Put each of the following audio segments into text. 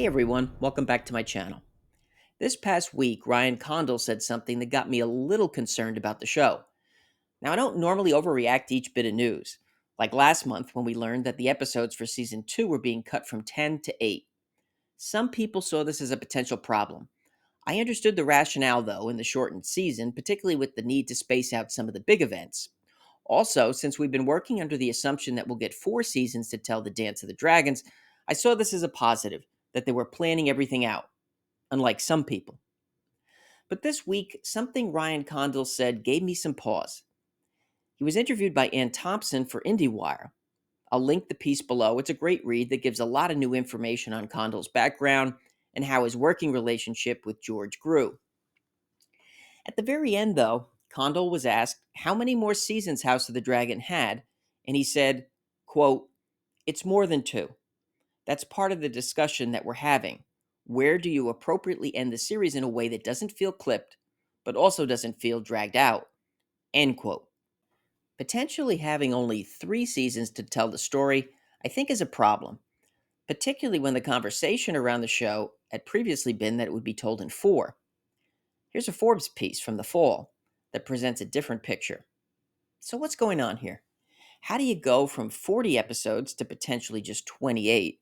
Hey everyone, welcome back to my channel. This past week, Ryan Condal said something that got me a little concerned about the show. Now, I don't normally overreact to each bit of news, like last month when we learned that the episodes for season 2 were being cut from 10 to 8. Some people saw this as a potential problem. I understood the rationale, though, in the shortened season, particularly with the need to space out some of the big events. Also, since we've been working under the assumption that we'll get 4 seasons to tell the Dance of the Dragons, I saw this as a positive, that they were planning everything out, unlike some people. But this week, something Ryan Condal said gave me some pause. He was interviewed by Ann Thompson for IndieWire. I'll link the piece below. It's a great read that gives a lot of new information on Condal's background and how his working relationship with George grew. At the very end, though, Condal was asked how many more seasons House of the Dragon had, and he said, quote, "It's more than two. That's part of the discussion that we're having. Where do you appropriately end the series in a way that doesn't feel clipped, but also doesn't feel dragged out?" End quote. Potentially having only 3 seasons to tell the story, I think, is a problem, particularly when the conversation around the show had previously been that it would be told in 4. Here's a Forbes piece from the fall that presents a different picture. So, what's going on here? How do you go from 40 episodes to potentially just 28?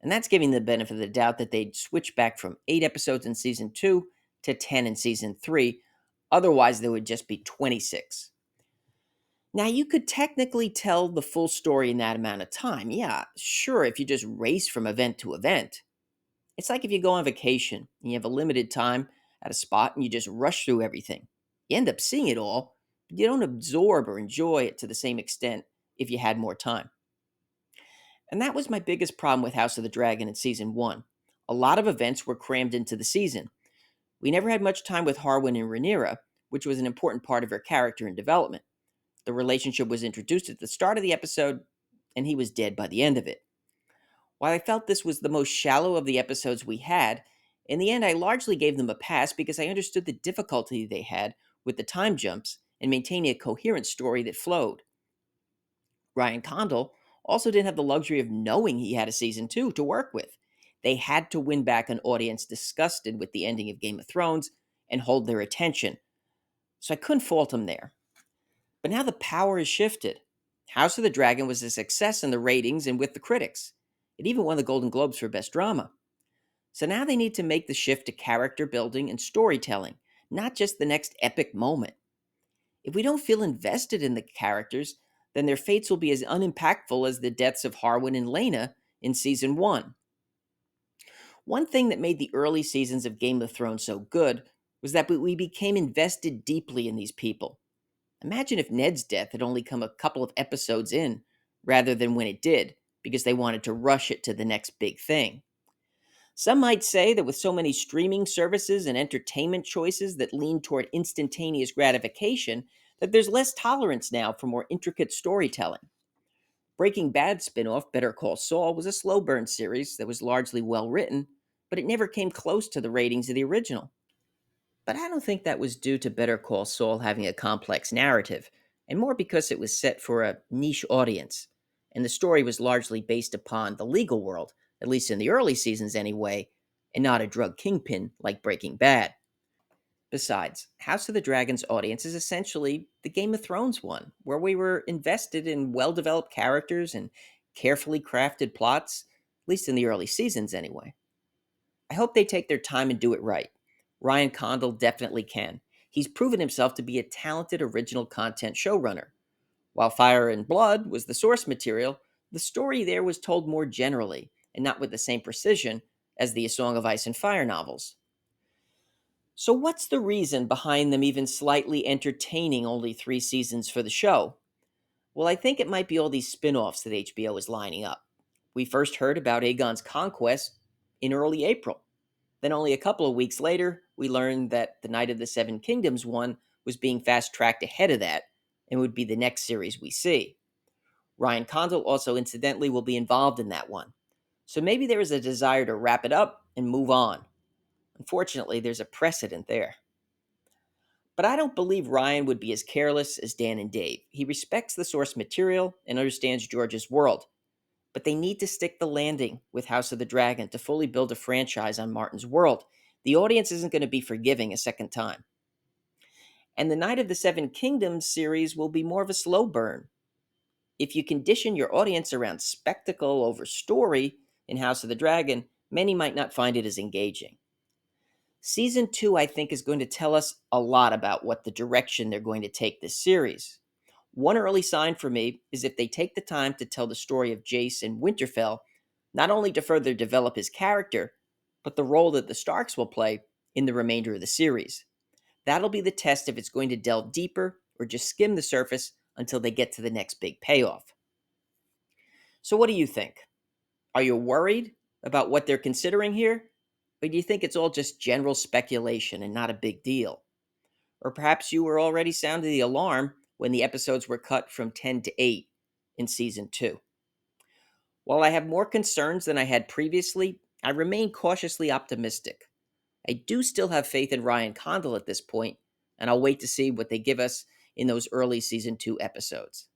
And that's giving the benefit of the doubt that they'd switch back from 8 episodes in season 2 to 10 in season 3. Otherwise, there would just be 26. Now, you could technically tell the full story in that amount of time. Yeah, sure, if you just race from event to event. It's like if you go on vacation and you have a limited time at a spot and you just rush through everything. You end up seeing it all, but you don't absorb or enjoy it to the same extent if you had more time. And that was my biggest problem with House of the Dragon in season 1. A lot of events were crammed into the season. We never had much time with Harwin and Rhaenyra, which was an important part of her character and development. The relationship was introduced at the start of the episode, and he was dead by the end of it. While I felt this was the most shallow of the episodes we had, in the end I largely gave them a pass because I understood the difficulty they had with the time jumps and maintaining a coherent story that flowed. Ryan Condal also didn't have the luxury of knowing he had a season 2 to work with. They had to win back an audience disgusted with the ending of Game of Thrones and hold their attention. So I couldn't fault him there. But now the power has shifted. House of the Dragon was a success in the ratings and with the critics. It even won the Golden Globes for Best Drama. So now they need to make the shift to character building and storytelling, not just the next epic moment. If we don't feel invested in the characters, then their fates will be as unimpactful as the deaths of Harwin and Laena in season 1. One thing that made the early seasons of Game of Thrones so good was that we became invested deeply in these people. Imagine if Ned's death had only come a couple of episodes in, rather than when it did, because they wanted to rush it to the next big thing. Some might say that with so many streaming services and entertainment choices that lean toward instantaneous gratification, that there's less tolerance now for more intricate storytelling. Breaking Bad spin-off Better Call Saul was a slow burn series that was largely well written, but it never came close to the ratings of the original. But I don't think that was due to Better Call Saul having a complex narrative, and more because it was set for a niche audience, and the story was largely based upon the legal world, at least in the early seasons anyway, and not a drug kingpin like Breaking Bad. Besides, House of the Dragon's audience is essentially the Game of Thrones one, where we were invested in well developed characters and carefully crafted plots, at least in the early seasons anyway. I hope they take their time and do it right. Ryan Condal definitely can. He's proven himself to be a talented original content showrunner. While Fire and Blood was the source material, the story there was told more generally and not with the same precision as the A Song of Ice and Fire novels. So, what's the reason behind them even slightly entertaining only 3 seasons for the show? Well, I think it might be all these spin offs that HBO is lining up. We first heard about Aegon's conquest in early April. Then, only a couple of weeks later, we learned that the Night of the Seven Kingdoms one was being fast tracked ahead of that and would be the next series we see. Ryan Condal also, incidentally, will be involved in that one. So maybe there is a desire to wrap it up and move on. Unfortunately, there's a precedent there. But I don't believe Ryan would be as careless as Dan and Dave. He respects the source material and understands George's world. but they need to stick the landing with House of the Dragon to fully build a franchise on Martin's world. The audience isn't going to be forgiving a second time. And the Night of the Seven Kingdoms series will be more of a slow burn. If you condition your audience around spectacle over story in House of the Dragon, many might not find it as engaging. Season 2, I think, is going to tell us a lot about what the direction they're going to take this series. One early sign for me is if they take the time to tell the story of Jace in Winterfell, not only to further develop his character, but the role that the Starks will play in the remainder of the series. That'll be the test if it's going to delve deeper or just skim the surface until they get to the next big payoff. So, what do you think? Are you worried about what they're considering here? Or do you think it's all just general speculation and not a big deal? Or perhaps you were already sounding the alarm when the episodes were cut from 10 to 8 in season 2. While I have more concerns than I had previously, I remain cautiously optimistic. I do still have faith in Ryan Condal at this point, and I'll wait to see what they give us in those early season 2 episodes.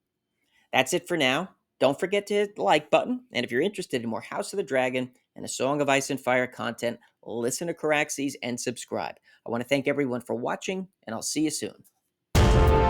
That's it for now. Don't forget to hit the like button, and if you're interested in more House of the Dragon and A Song of Ice and Fire content, listen to Caraxes and subscribe. I want to thank everyone for watching, and I'll see you soon.